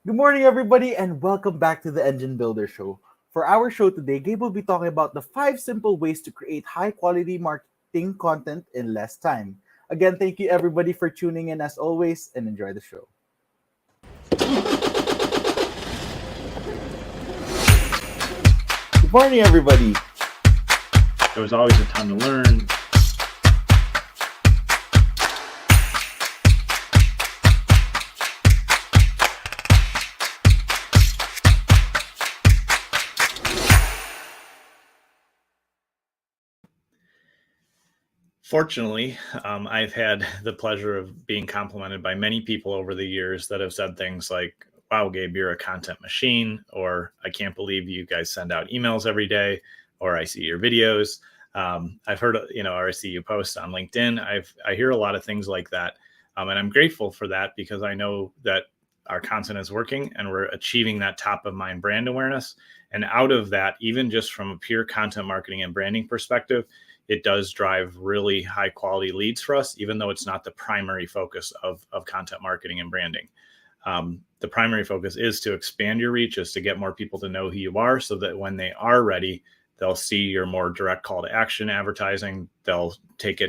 Good morning, everybody, and welcome back to the Engine Builder Show. For our show today, Gabe will be talking about the 5 simple ways to create high quality marketing content in less time. Again, thank you everybody for tuning in as always and enjoy the show. Good morning, everybody. There was always a ton to learn. Fortunately, I've had the pleasure of being complimented by many people over the years that have said things like, wow, Gabe, you're a content machine, or I can't believe you guys send out emails every day, or I see your videos. I've heard, or I see you post on LinkedIn. I hear a lot of things like that. And I'm grateful for that because I know that our content is working and we're achieving that top of mind brand awareness. And out of that, even just from a pure content marketing and branding perspective, it does drive really high quality leads for us, even though it's not the primary focus of content marketing and branding. The primary focus is to expand your reach, is to get more people to know who you are so that when they are ready, they'll see your more direct call to action advertising. They'll take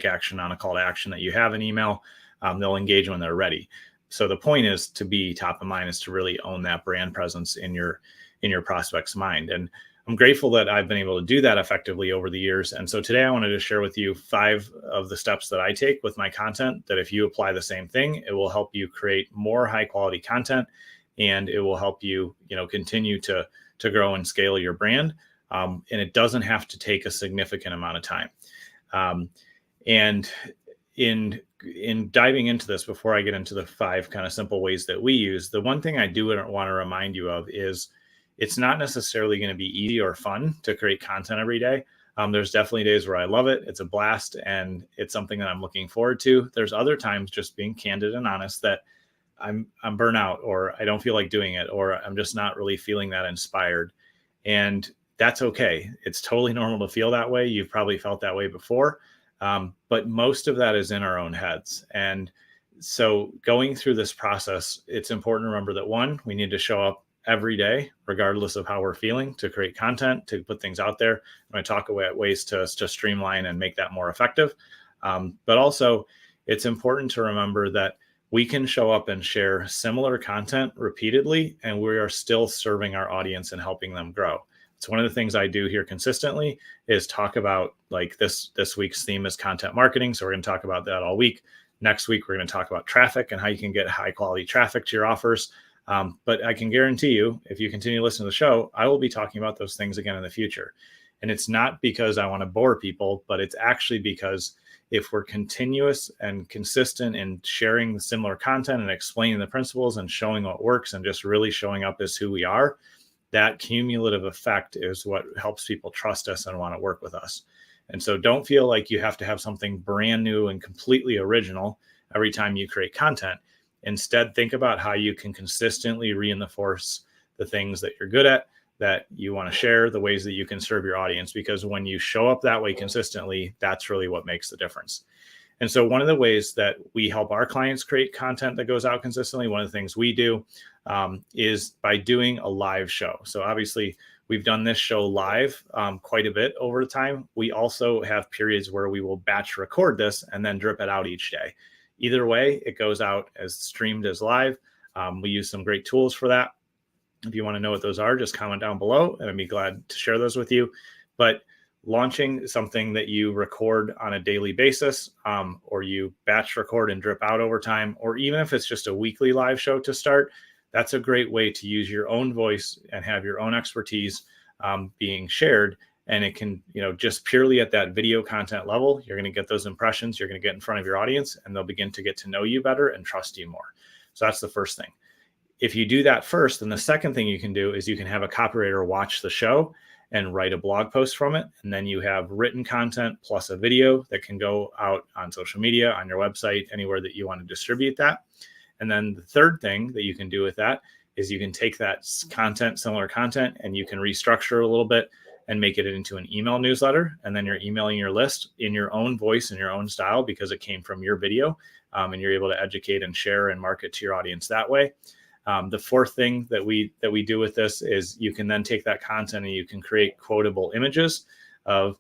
action on a call to action that you have in email. They'll engage when they're ready. So the point is to be top of mind, is to really own that brand presence in your prospect's mind. And I'm grateful that I've been able to do that effectively over the years. And so today I wanted to share with you 5 of the steps that I take with my content, that if you apply the same thing, it will help you create more high quality content, and it will help you, continue to grow and scale your brand. And it doesn't have to take a significant amount of time. And in diving into this, before I get into the 5 kind of simple ways that we use, the one thing I do want to remind you of is it's not necessarily going to be easy or fun to create content every day. There's definitely days where I love it. It's a blast and it's something that I'm looking forward to. There's other times, just being candid and honest, that I'm burnout, or I don't feel like doing it, or I'm just not really feeling that inspired. And that's okay. It's totally normal to feel that way. You've probably felt that way before. But most of that is in our own heads. And so going through this process, it's important to remember that, one, we need to show up every day, regardless of how we're feeling, to create content, to put things out there. I'm going to talk about ways to streamline and make that more effective. But also, it's important to remember that we can show up and share similar content repeatedly, and we are still serving our audience and helping them grow. It's one of the things I do here consistently, is talk about, like, this week's theme is content marketing. So we're going to talk about that all week. Next week, we're going to talk about traffic and how you can get high quality traffic to your offers. But I can guarantee you, if you continue to listen to the show, I will be talking about those things again in the future. And it's not because I want to bore people, but it's actually because if we're continuous and consistent in sharing similar content and explaining the principles and showing what works and just really showing up as who we are, that cumulative effect is what helps people trust us and want to work with us. And so don't feel like you have to have something brand new and completely original every time you create content. Instead, think about how you can consistently reinforce the things that you're good at, that you want to share, the ways that you can serve your audience, because when you show up that way consistently, that's really what makes the difference. And so one of the ways that we help our clients create content that goes out consistently, one of the things we do is by doing a live show. So obviously, we've done this show live quite a bit over time. We also have periods where we will batch record this and then drip it out each day. Either way, it goes out as streamed as live. We use some great tools for that. If you want to know what those are, just comment down below and I'd be glad to share those with you. But launching something that you record on a daily basis, or you batch record and drip out over time, or even if it's just a weekly live show to start, that's a great way to use your own voice and have your own expertise being shared. And it can, just purely at that video content level, you're going to get those impressions, you're going to get in front of your audience, and they'll begin to get to know you better and trust you more. So that's the first thing. If you do that first, then the second thing you can do is you can have a copywriter watch the show and write a blog post from it. And then you have written content plus a video that can go out on social media, on your website, anywhere that you want to distribute that. And then the third thing that you can do with that is you can take that content, similar content, and you can restructure it a little bit and make it into an email newsletter. And then you're emailing your list in your own voice and your own style because it came from your video, and you're able to educate and share and market to your audience that way. The fourth thing that we do with this is you can then take that content and you can create quotable images of,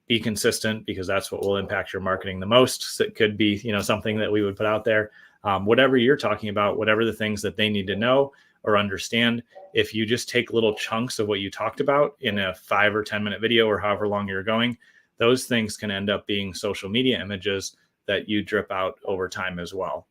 be consistent, because that's what will impact your marketing the most. So it could be, something that we would put out there, whatever you're talking about, whatever the things that they need to know or understand. If you just take little chunks of what you talked about in a 5 or 10 minute video or however long you're going, those things can end up being social media images that you drip out over time as well.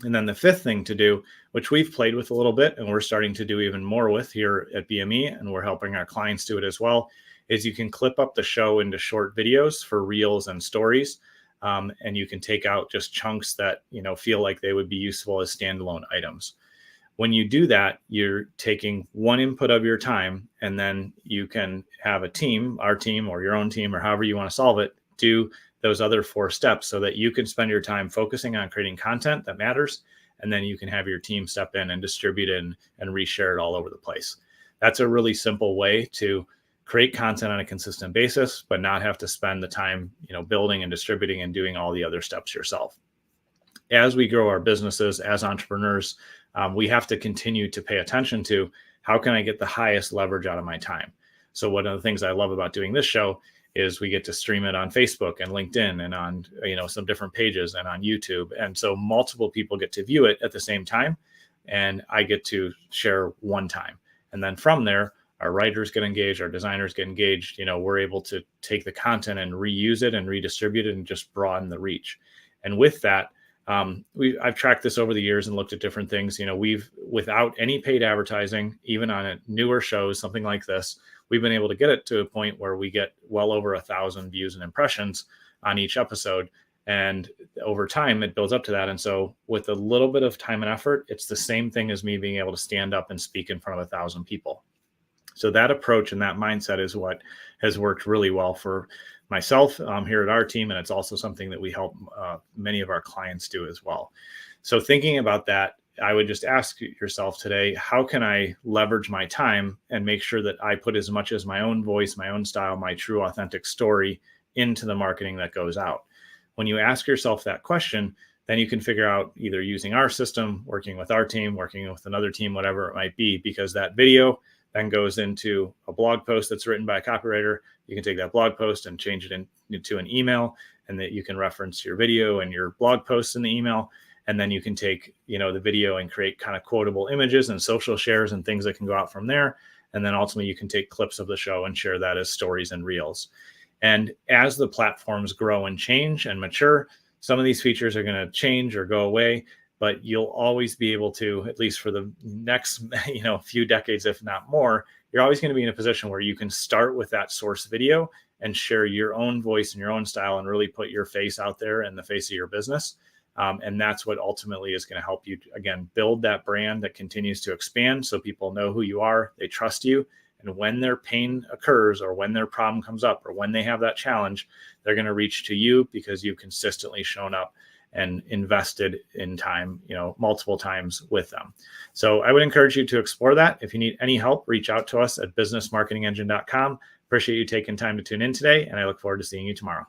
And then the fifth thing to do, which we've played with a little bit and we're starting to do even more with here at BME, and we're helping our clients do it as well, is you can clip up the show into short videos for reels and stories. And you can take out just chunks that, feel like they would be useful as standalone items. When you do that, you're taking one input of your time, and then you can have a team, our team or your own team or however you want to solve it, do those other 4 steps so that you can spend your time focusing on creating content that matters. And then you can have your team step in and distribute it and reshare it all over the place. That's a really simple way to create content on a consistent basis, but not have to spend the time, building and distributing and doing all the other steps yourself. As we grow our businesses as entrepreneurs, we have to continue to pay attention to how can I get the highest leverage out of my time. So one of the things I love about doing this show is we get to stream it on Facebook and LinkedIn and on, some different pages and on YouTube. And so multiple people get to view it at the same time, and I get to share one time. And then from there, our writers get engaged, our designers get engaged. We're able to take the content and reuse it and redistribute it and just broaden the reach. And with that, I've tracked this over the years and looked at different things. We've, without any paid advertising, even on newer shows, something like this, we've been able to get it to a point where we get well over 1,000 views and impressions on each episode. And over time, it builds up to that. And so with a little bit of time and effort, it's the same thing as me being able to stand up and speak in front of 1,000 people. So that approach and that mindset is what has worked really well for myself here at our team. And it's also something that we help many of our clients do as well. So thinking about that, I would just ask yourself today, how can I leverage my time and make sure that I put as much as my own voice, my own style, my true authentic story into the marketing that goes out? When you ask yourself that question, then you can figure out either using our system, working with our team, working with another team, whatever it might be, because that video then goes into a blog post that's written by a copywriter. You can take that blog post and change it into an email, and that you can reference your video and your blog posts in the email. And then you can take, the video and create kind of quotable images and social shares and things that can go out from there. And then ultimately you can take clips of the show and share that as stories and reels. And as the platforms grow and change and mature, some of these features are going to change or go away, but you'll always be able to, at least for the next, few decades, if not more, you're always going to be in a position where you can start with that source video and share your own voice and your own style and really put your face out there in the face of your business. And that's what ultimately is going to help you, again, build that brand that continues to expand so people know who you are, they trust you. And when their pain occurs or when their problem comes up or when they have that challenge, they're going to reach to you because you've consistently shown up and invested in time, multiple times with them. So I would encourage you to explore that. If you need any help, reach out to us at businessmarketingengine.com. Appreciate you taking time to tune in today, and I look forward to seeing you tomorrow.